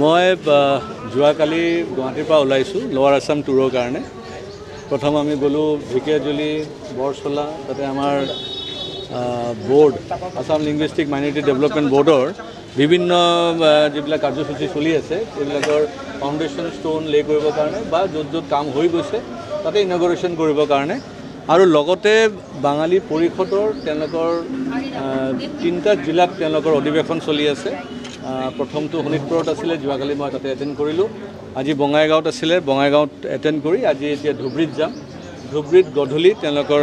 মই যোৱাকালি গুৱাহাটীৰ পৰা ওলাইছোঁ লোৱাৰ আছাম টুৰৰ কাৰণে। প্ৰথম আমি গ'লোঁ ঢেকীয়াজুলি, বৰচলা, তাতে আমাৰ board Assam linguistic minority development বোৰ্ডৰ বিভিন্ন যিবিলাক কাৰ্যসূচী চলি আছে সেইবিলাকৰ ফাউণ্ডেশ্যন ষ্টোন লে কৰিবৰ কাৰণে বা য'ত য'ত কাম হৈ গৈছে তাতে ইনগৰেশ্যন কৰিবৰ কাৰণে, আৰু লগতে বাঙালী পৰিষদৰ তেওঁলোকৰ 3টা জিলাত তেওঁলোকৰ অধিৱেশন চলি আছে। প্ৰথমটো শোণিতপুৰত আছিলে, যোৱাকালি মই তাতে এটেণ্ড কৰিলোঁ। আজি বঙাইগাঁৱত আছিলে, বঙাইগাঁৱত এটেণ্ড কৰি আজি এতিয়া ধুবুৰীত যাম। ধুবুৰীত গধূলি তেওঁলোকৰ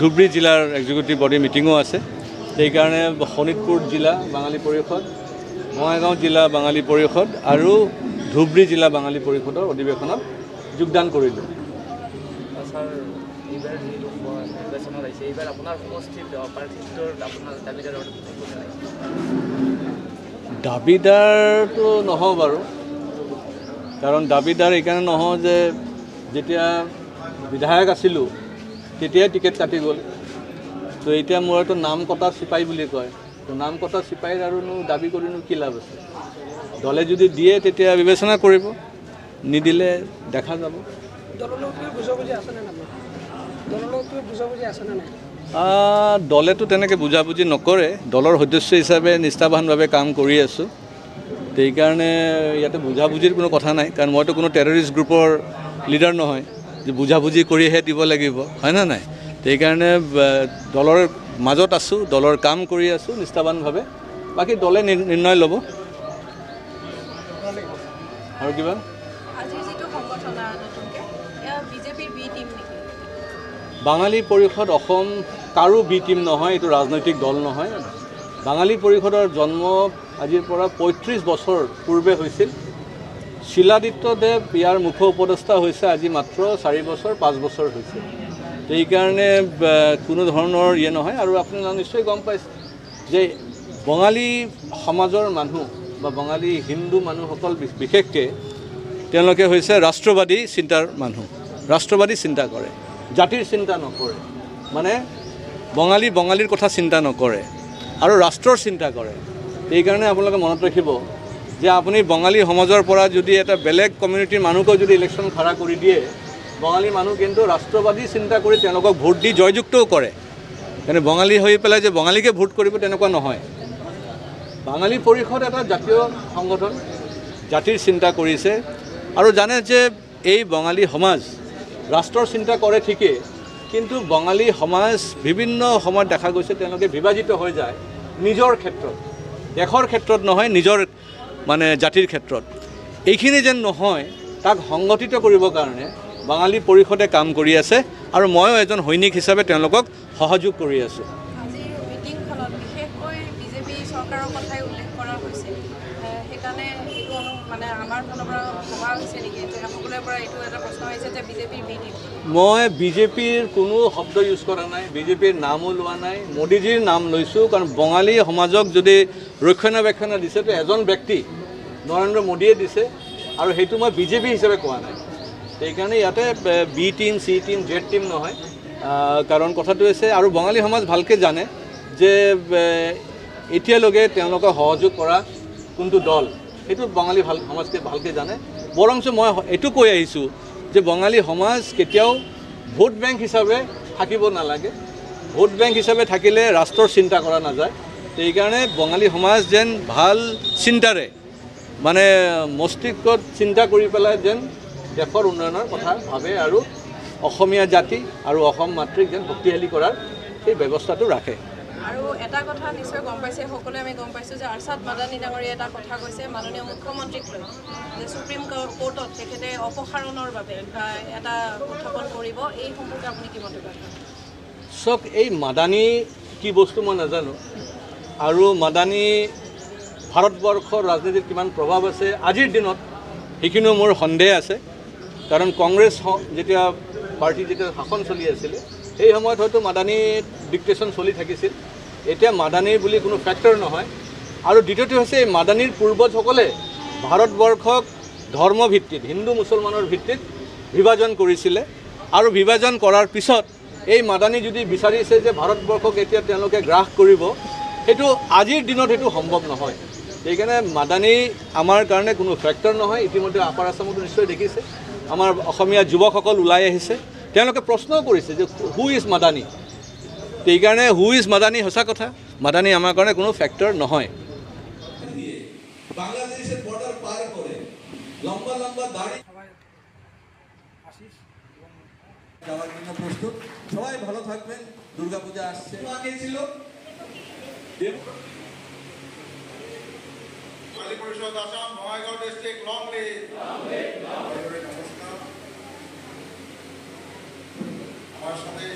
ধুবুৰী জিলাৰ এক্সিকিউটিভ বডি মিটিঙো আছে। সেইকাৰণে শোণিতপুৰ জিলা বাঙালী পৰিষদ, বঙাইগাঁও জিলা বাঙালী পৰিষদ আৰু ধুবুৰী জিলা বাঙালী পৰিষদৰ অধিৱেশনত যোগদান কৰিলোঁ। দাবীদাৰটো নহওঁ বাৰু, কাৰণ দাবীদাৰ এইকাৰণে নহওঁ যে যেতিয়া বিধায়ক আছিলোঁ তেতিয়াই টিকেট কাটি গ'ল। তো এতিয়া মোৰ এইটো নাম কটা চিপাহী বুলি কয়, তো নাম কটা চিপাহীৰ আৰুনো দাবী কৰিনো কি লাভ আছে। দলে যদি দিয়ে তেতিয়া বিবেচনা কৰিব, নিদিলে দেখা যাব। দলেতো তেনেকৈ বুজাবুজি নকৰে, দলৰ সদস্য হিচাপে নিষ্ঠাবানভাৱে কাম কৰি আছোঁ। সেইকাৰণে ইয়াতে বুজাবুজিৰ কোনো কথা নাই, কাৰণ মইতো কোনো টেৰৰিষ্ট গ্ৰুপৰ লিডাৰ নহয় যে বুজাবুজি কৰিহে দিব লাগিব, হয়নে নাই। সেইকাৰণে দলৰ মাজত আছোঁ, দলৰ কাম কৰি আছোঁ নিষ্ঠাবানভাৱে, বাকী দলে নিৰ্ণয় ল'ব। আৰু কিবা বাঙালী পৰিষদ অসম কাৰো বি টিম নহয়, এইটো ৰাজনৈতিক দল নহয়। বাঙালী পৰিষদৰ জন্ম আজিৰ পৰা 35 বছৰ পূৰ্বে হৈছিল। শিলাদিত্যদেৱ ইয়াৰ মুখ্য উপদেষ্টা হৈছে আজি মাত্ৰ 4 বছৰ 5 বছৰ হৈছে। সেইকাৰণে কোনো ধৰণৰ নহয়। আৰু আপুনি নিশ্চয় গম পাইছে যে বঙালী সমাজৰ মানুহ বা বঙালী হিন্দু মানুহসকল বিশেষকৈ তেওঁলোকে হৈছে ৰাষ্ট্ৰবাদী চিন্তাৰ মানুহ, ৰাষ্ট্ৰবাদী চিন্তা কৰে, জাতিৰ চিন্তা নকৰে। মানে বঙালীৰ কথা চিন্তা নকৰে আৰু ৰাষ্ট্ৰৰ চিন্তা কৰে। সেইকাৰণে আপোনালোকে মনত ৰাখিব যে আপুনি বঙালী সমাজৰ পৰা যদি এটা বেলেগ কমিউনিটিৰ মানুহকো যদি ইলেকশ্যন খাৰা কৰি দিয়ে, বঙালী মানুহ কিন্তু ৰাষ্ট্ৰবাদী চিন্তা কৰি তেওঁলোকক ভোট দি জয়যুক্তও কৰে। কিন্তু বঙালী হৈ পেলাই যে বঙালীকে ভোট কৰিব তেনেকুৱা নহয়। বাঙালী পৰিষদ এটা জাতীয় সংগঠন, জাতিৰ চিন্তা কৰিছে আৰু জানে যে এই বঙালী সমাজ ৰাষ্ট্ৰৰ চিন্তা কৰে ঠিকেই, কিন্তু বঙালী সমাজ বিভিন্ন সময়ত দেখা গৈছে তেওঁলোকে বিভাজিত হৈ যায় নিজৰ ক্ষেত্ৰত, দেশৰ ক্ষেত্ৰত নহয়, নিজৰ জাতিৰ ক্ষেত্ৰত। এইখিনি যেন নহয় তাক সংগঠিত কৰিবৰ কাৰণে বাঙালী পৰিষদে কাম কৰি আছে আৰু ময়ো এজন সৈনিক হিচাপে তেওঁলোকক সহযোগ কৰি আছোঁ। মই বিজেপিৰ কোনো শব্দ ইউজ কৰা নাই, বিজেপিৰ নামো লোৱা নাই, মোদীজীৰ নাম লৈছোঁ। কাৰণ বঙালী সমাজক যদি ৰক্ষণাবেক্ষণ দিছে তো এজন ব্যক্তি নৰেন্দ্ৰ মোদীয়ে দিছে, আৰু সেইটো মই বিজেপি হিচাপে কোৱা নাই। সেইকাৰণে ইয়াতে B team, C team, Z team নহয়। কাৰণ কথাটো হৈছে, আৰু বঙালী সমাজ ভালকৈ জানে যে এতিয়ালৈকে তেওঁলোকক সহযোগ কৰা কোনটো দল, সেইটো বঙালী সমাজকে ভালকৈ জানে। বৰঞ্চ মই এইটো কৈ আহিছোঁ যে বঙালী সমাজ কেতিয়াও ভোট বেংক হিচাপে থাকিব নালাগে। ভোট বেংক হিচাপে থাকিলে ৰাষ্ট্ৰৰ চিন্তা কৰা নাযায়। সেইকাৰণে বঙালী সমাজ যেন ভাল চিন্তাৰে মস্তিষ্কত চিন্তা কৰি পেলাই যেন দেশৰ উন্নয়নৰ কথা ভাবে আৰু অসমীয়া জাতি আৰু অসম মাতৃক যেন শক্তিশালী কৰাৰ সেই ব্যৱস্থাটো ৰাখে। আৰু এটা কথা নিশ্চয় গম পাইছে, সকলোৱে আমি গম পাইছোঁ যে আৰছাদ মাদানী ডাঙৰীয়াই এটা কথা কৈছে মাননীয় মুখ্যমন্ত্ৰীক লৈ, যে সুপ্ৰিম কোৰ্টত তেখেতে অপসাৰণৰ বাবে এটা উত্থাপন কৰিব। এই সম্পৰ্কে আপুনি কি মন্তব্য কৰে? চাওক, এই মাদানী কি বস্তু মই নাজানো, আৰু মাদানী ভাৰতবৰ্ষৰ ৰাজনীতিত কিমান প্ৰভাৱ আছে আজিৰ দিনত সেইখিনিও মোৰ সন্দেহ আছে। কাৰণ কংগ্ৰেছ যেতিয়া পাৰ্টি যেতিয়া শাসন চলি আছিলে সেই সময়ত হয়তো মাদানী ডিক্টেশ্যন চলি থাকিছিল। এতিয়া মাদানী বুলি কোনো ফেক্টৰ নহয়। আৰু দ্বিতীয়টো হৈছে এই মাদানীৰ পূৰ্বজসকলে ভাৰতবৰ্ষক ধৰ্মভিত্তিত, হিন্দু মুছলমানৰ ভিত্তিত বিভাজন কৰিছিলে, আৰু বিভাজন কৰাৰ পিছত এই মাদানী যদি বিচাৰিছে যে ভাৰতবৰ্ষক এতিয়া তেওঁলোকে গ্ৰাস কৰিব, সেইটো আজিৰ দিনত সেইটো সম্ভৱ নহয়। সেইকাৰণে মাদানী আমাৰ কাৰণে কোনো ফেক্টৰ নহয়। ইতিমধ্যে আপাৰ আছামতো নিশ্চয় দেখিছে, আমাৰ অসমীয়া যুৱকসকল ওলাই আহিছে, তেওঁলোকে প্ৰশ্নও কৰিছে যে হু ইজ মাদানী। সেইকাৰণে হু ইজ মাদানী সঁচা কথা, মাদানী আমাৰ কাৰণে কোনো ফেক্টৰ নহয়। বাংলাদেশের বর্ডার পার করে লম্বা লম্বা দাড়ি যাওয়ার জন্য প্রস্তুত। সবাই ভালো থাকবেন, দুর্গাপূজা আসছে। আগে ছিল পরিষদ Assam Bongaigaon district long leave. আমার সাথে